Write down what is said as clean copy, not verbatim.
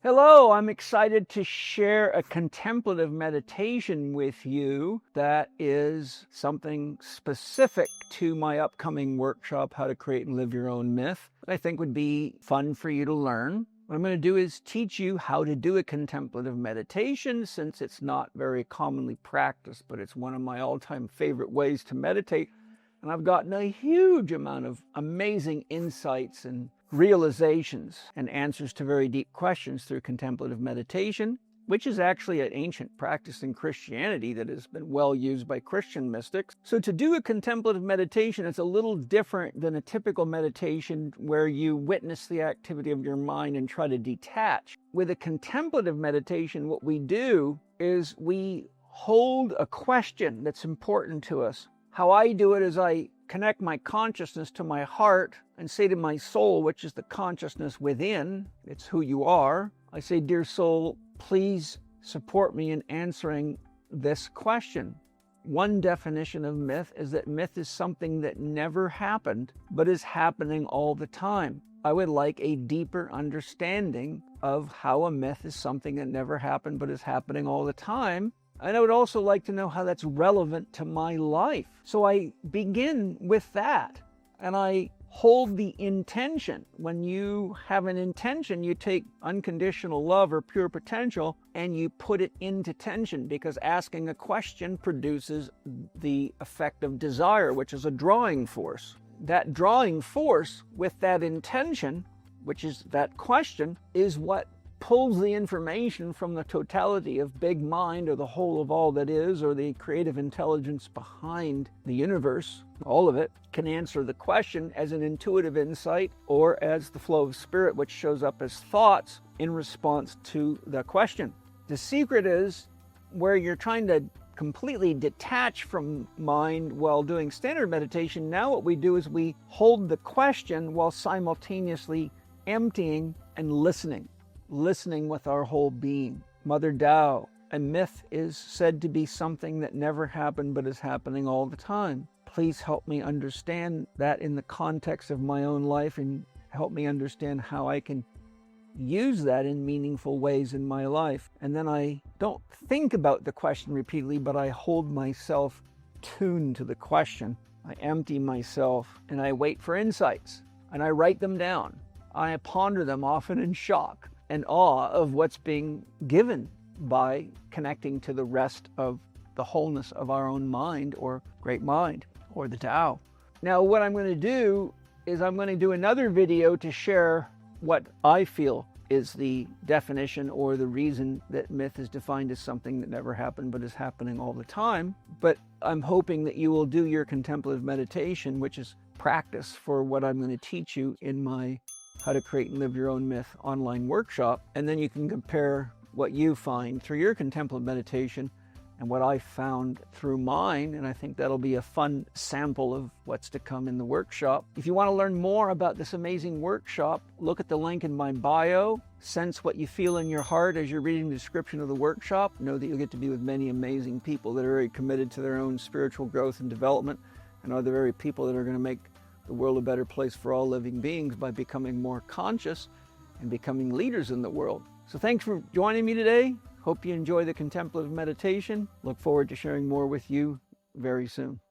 Hello, I'm excited to share a contemplative meditation with you that is something specific to my upcoming workshop, How to Create and Live Your Own Myth, that I think would be fun for you to learn. What I'm going to do is teach you how to do a contemplative meditation, since it's not very commonly practiced, but it's one of my all-time favorite ways to meditate. And I've gotten a huge amount of amazing insights and realizations and answers to very deep questions through contemplative meditation, which is actually an ancient practice in Christianity that has been well used by Christian mystics. So to do a contemplative meditation, it's a little different than a typical meditation where you witness the activity of your mind and try to detach. With a contemplative meditation, what we do is we hold a question that's important to us. How I do it is I connect my consciousness to my heart and say to my soul, which is the consciousness within, it's who you are. I say, dear soul, please support me in answering this question. One definition of myth is that myth is something that never happened, but is happening all the time. I would like a deeper understanding of how a myth is something that never happened, but is happening all the time. And I would also like to know how that's relevant to my life. So I begin with that, and I hold the intention. When you have an intention, you take unconditional love or pure potential and you put it into tension, because asking a question produces the effect of desire, which is a drawing force. That drawing force with that intention, which is that question, is what pulls the information from the totality of big mind, or the whole of all that is, or the creative intelligence behind the universe. All of it can answer the question as an intuitive insight or as the flow of spirit, which shows up as thoughts in response to the question. The secret is where you're trying to completely detach from mind while doing standard meditation. Now what we do is we hold the question while simultaneously emptying and listening with our whole being. Mother Tao, a myth is said to be something that never happened but is happening all the time. Please help me understand that in the context of my own life, and help me understand how I can use that in meaningful ways in my life. And then I don't think about the question repeatedly, but I hold myself tuned to the question. I empty myself and I wait for insights, and I write them down. I ponder them, often in shock and awe of what's being given by connecting to the rest of the wholeness of our own mind, or great mind, or the Tao. Now what I'm going to do is I'm going to do another video to share what I feel is the definition or the reason that myth is defined as something that never happened but is happening all the time. But I'm hoping that you will do your contemplative meditation, which is practice for what I'm going to teach you in my How to Create and Live Your Own Myth online workshop, and then you can compare what you find through your contemplative meditation and what I found through mine, and I think that'll be a fun sample of what's to come in the workshop. If you want to learn more about this amazing workshop, look at the link in my bio. Sense what you feel in your heart as you're reading the description of the workshop. Know that you'll get to be with many amazing people that are very committed to their own spiritual growth and development, and are the very people that are going to make the world a better place for all living beings by becoming more conscious and becoming leaders in the world. So thanks for joining me today. Hope you enjoy the contemplative meditation. Look forward to sharing more with you very soon.